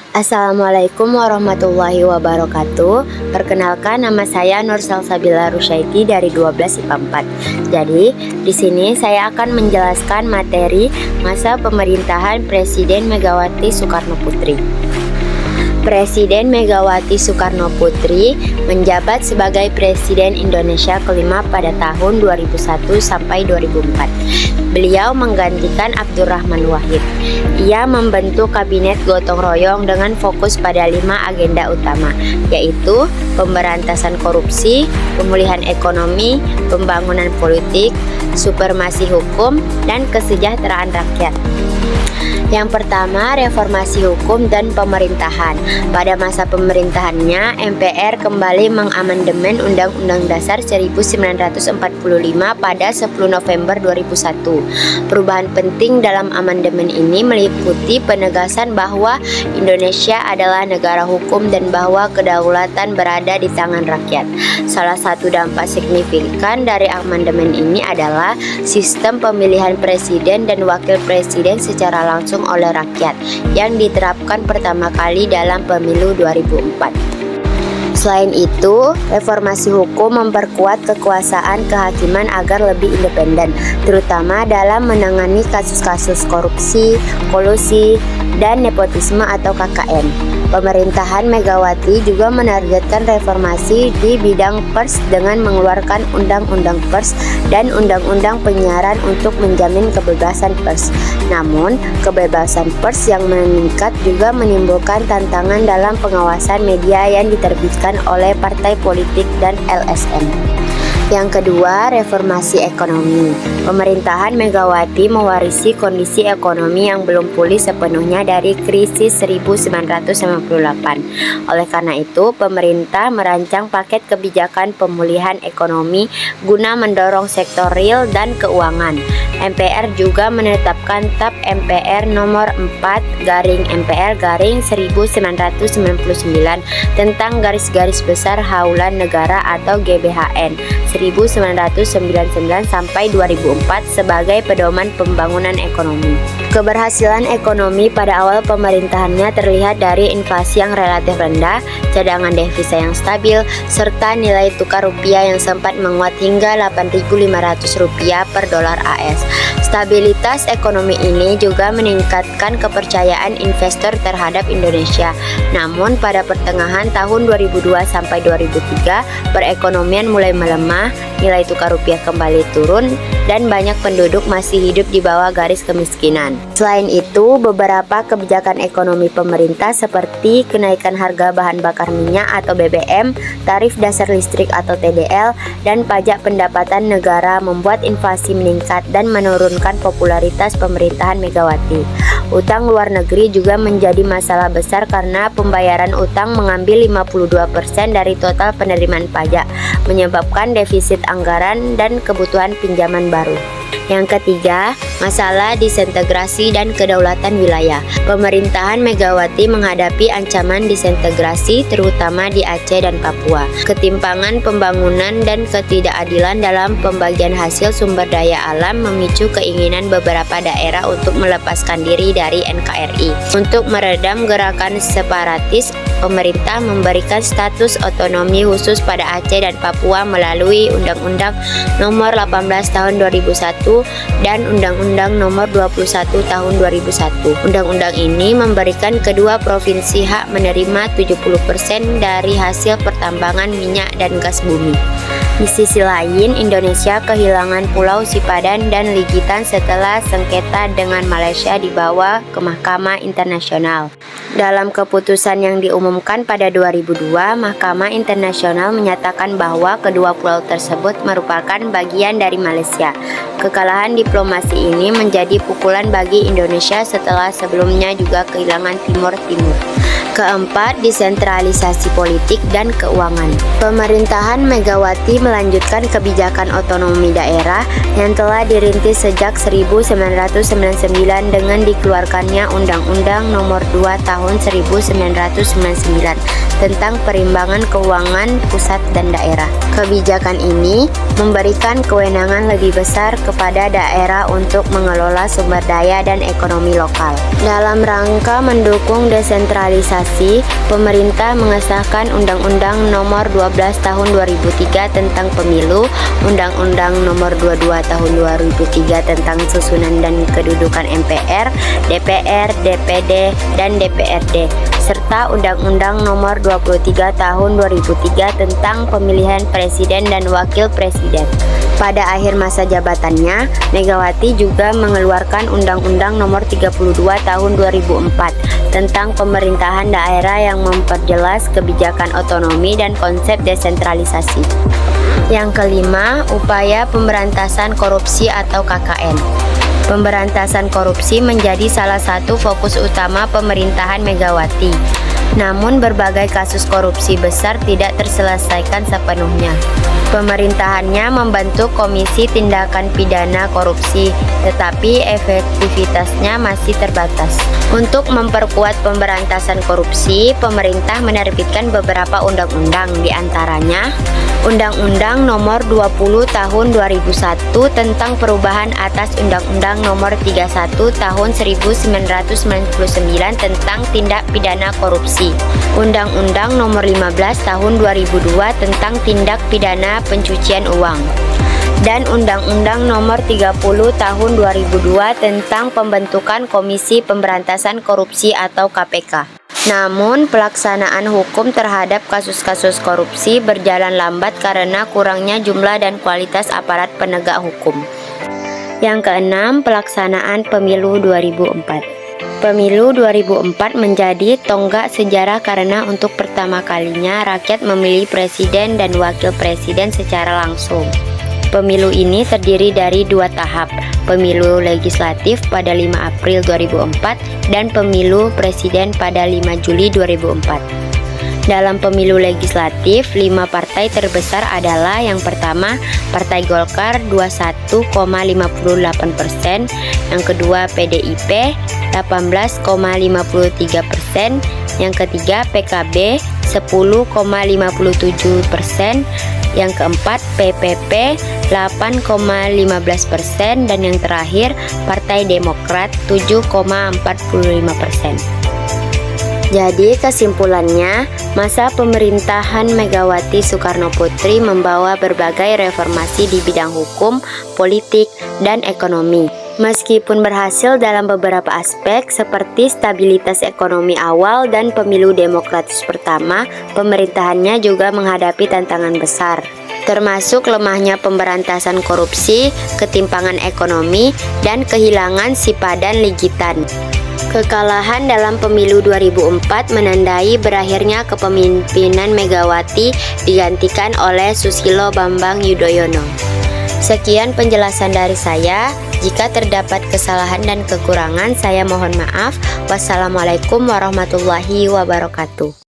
Assalamualaikum warahmatullahi wabarakatuh. Perkenalkan, nama saya Nur Salsabila Rusyaiti dari 12 IPA 4. Jadi, di sini saya akan menjelaskan materi masa pemerintahan Presiden Megawati Soekarno Putri. Presiden Megawati Soekarno Putri menjabat sebagai Presiden Indonesia kelima pada tahun 2001 sampai 2004. Beliau menggantikan Abdurrahman Wahid. Ia membentuk kabinet gotong royong dengan fokus pada 5 agenda utama, yaitu pemberantasan korupsi, pemulihan ekonomi, pembangunan politik, supremasi hukum, dan kesejahteraan rakyat. Yang pertama, reformasi hukum dan pemerintahan. Pada masa pemerintahannya, MPR kembali mengamandemen Undang-Undang Dasar 1945 pada 10 November 2001. Perubahan penting dalam amandemen ini meliputi penegasan bahwa Indonesia adalah negara hukum dan bahwa kedaulatan berada di tangan rakyat. Salah satu dampak signifikan dari amandemen ini adalah sistem pemilihan presiden dan wakil presiden secara langsung oleh rakyat yang diterapkan pertama kali dalam pemilu 2004. Selain itu, reformasi hukum memperkuat kekuasaan kehakiman agar lebih independen, terutama dalam menangani kasus-kasus korupsi, kolusi, dan nepotisme atau KKN. Pemerintahan Megawati juga menargetkan reformasi di bidang pers dengan mengeluarkan Undang-Undang Pers dan Undang-Undang Penyiaran untuk menjamin kebebasan pers. Namun, kebebasan pers yang meningkat juga menimbulkan tantangan dalam pengawasan media yang diterbitkan oleh partai politik dan LSM. Yang kedua, reformasi ekonomi. Pemerintahan Megawati mewarisi kondisi ekonomi yang belum pulih sepenuhnya dari krisis 1998. Oleh karena itu, pemerintah merancang paket kebijakan pemulihan ekonomi guna mendorong sektor real dan keuangan. MPR juga menetapkan TAP MPR nomor 4/MPR/1999 tentang garis-garis besar haluan negara atau GBHN 1999 sampai 2004 sebagai pedoman pembangunan ekonomi. Keberhasilan ekonomi pada awal pemerintahannya terlihat dari inflasi yang relatif rendah, cadangan devisa yang stabil, serta nilai tukar rupiah yang sempat menguat hingga Rp8.500 per dolar AS. Stabilitas ekonomi ini juga meningkatkan kepercayaan investor terhadap Indonesia. Namun pada pertengahan tahun 2002 sampai 2003, perekonomian mulai melemah, nilai tukar rupiah kembali turun, dan banyak penduduk masih hidup di bawah garis kemiskinan. Selain itu, beberapa kebijakan ekonomi pemerintah seperti kenaikan harga bahan bakar minyak atau BBM, tarif dasar listrik atau TDL, dan pajak pendapatan negara membuat inflasi meningkat dan menurunkan popularitas pemerintahan Megawati. Utang luar negeri juga menjadi masalah besar karena pembayaran utang mengambil 52% dari total penerimaan pajak, menyebabkan defisit anggaran dan kebutuhan pinjaman baru. Yang ketiga, masalah disintegrasi dan kedaulatan wilayah. Pemerintahan Megawati menghadapi ancaman disintegrasi terutama di Aceh dan Papua. Ketimpangan pembangunan dan ketidakadilan dalam pembagian hasil sumber daya alam memicu keinginan beberapa daerah untuk melepaskan diri dari NKRI. Untuk meredam gerakan separatis, pemerintah memberikan status otonomi khusus pada Aceh dan Papua melalui Undang-Undang Nomor 18 Tahun 2001 dan Undang-Undang Nomor 21 Tahun 2001. Undang-undang ini memberikan kedua provinsi hak menerima 70% dari hasil pertambangan minyak dan gas bumi. Di sisi lain, Indonesia kehilangan Pulau Sipadan dan Ligitan setelah sengketa dengan Malaysia dibawa ke Mahkamah Internasional. Dalam keputusan yang diumumkan pada 2002, Mahkamah Internasional menyatakan bahwa kedua pulau tersebut merupakan bagian dari Malaysia. Kekalahan diplomasi ini menjadi pukulan bagi Indonesia setelah sebelumnya juga kehilangan Timor Timur. Keempat, desentralisasi politik dan keuangan. Pemerintahan Megawati melanjutkan kebijakan otonomi daerah yang telah dirintis sejak 1999 dengan dikeluarkannya Undang-Undang Nomor 2 Tahun 1999 tentang perimbangan keuangan pusat dan daerah. Kebijakan ini memberikan kewenangan lebih besar kepada daerah untuk mengelola sumber daya dan ekonomi lokal. Dalam rangka mendukung desentralisasi, pemerintah mengesahkan Undang-Undang Nomor 12 Tahun 2003 tentang Pemilu, Undang-Undang Nomor 22 Tahun 2003 tentang Susunan dan Kedudukan MPR, DPR, DPD, dan DPRD, serta Undang-Undang Nomor 23 Tahun 2003 tentang Pemilihan Presiden dan Wakil Presiden. Pada akhir masa jabatannya, Megawati juga mengeluarkan Undang-Undang Nomor 32 Tahun 2004 tentang pemerintahan daerah yang memperjelas kebijakan otonomi dan konsep desentralisasi. Yang kelima, upaya pemberantasan korupsi atau KKN. Pemberantasan korupsi menjadi salah satu fokus utama pemerintahan Megawati. Namun berbagai kasus korupsi besar tidak terselesaikan sepenuhnya. Pemerintahannya membentuk Komisi Tindakan Pidana Korupsi, tetapi efektivitasnya masih terbatas. Untuk memperkuat pemberantasan korupsi, pemerintah menerbitkan beberapa undang-undang, di antaranya Undang-Undang Nomor 20 Tahun 2001 tentang perubahan atas Undang-Undang Nomor 31 Tahun 1999 tentang tindak pidana korupsi, Undang-Undang Nomor 15 Tahun 2002 tentang tindak pidana pencucian uang, dan Undang-Undang Nomor 30 Tahun 2002 tentang pembentukan Komisi Pemberantasan Korupsi atau KPK. Namun, pelaksanaan hukum terhadap kasus-kasus korupsi berjalan lambat karena kurangnya jumlah dan kualitas aparat penegak hukum. Yang keenam, pelaksanaan Pemilu 2004. Pemilu 2004 menjadi tonggak sejarah karena untuk pertama kalinya rakyat memilih presiden dan wakil presiden secara langsung. Pemilu ini terdiri dari dua tahap, pemilu legislatif pada 5 April 2004 dan pemilu presiden pada 5 Juli 2004. Dalam pemilu legislatif, 5 partai terbesar adalah yang pertama, Partai Golkar 21,58%, yang kedua PDIP 18,53%, yang ketiga PKB 10,57%, yang keempat PPP 8,15%, dan yang terakhir Partai Demokrat 7,45%. Jadi kesimpulannya, masa pemerintahan Megawati Soekarno Putri membawa berbagai reformasi di bidang hukum, politik, dan ekonomi. Meskipun berhasil dalam beberapa aspek seperti stabilitas ekonomi awal dan pemilu demokratis pertama, pemerintahannya juga menghadapi tantangan besar, termasuk lemahnya pemberantasan korupsi, ketimpangan ekonomi, dan kehilangan sipadan ligitan. Kekalahan dalam pemilu 2004 menandai berakhirnya kepemimpinan Megawati digantikan oleh Susilo Bambang Yudhoyono. Sekian penjelasan dari saya. Jika terdapat kesalahan dan kekurangan, saya mohon maaf. Wassalamualaikum warahmatullahi wabarakatuh.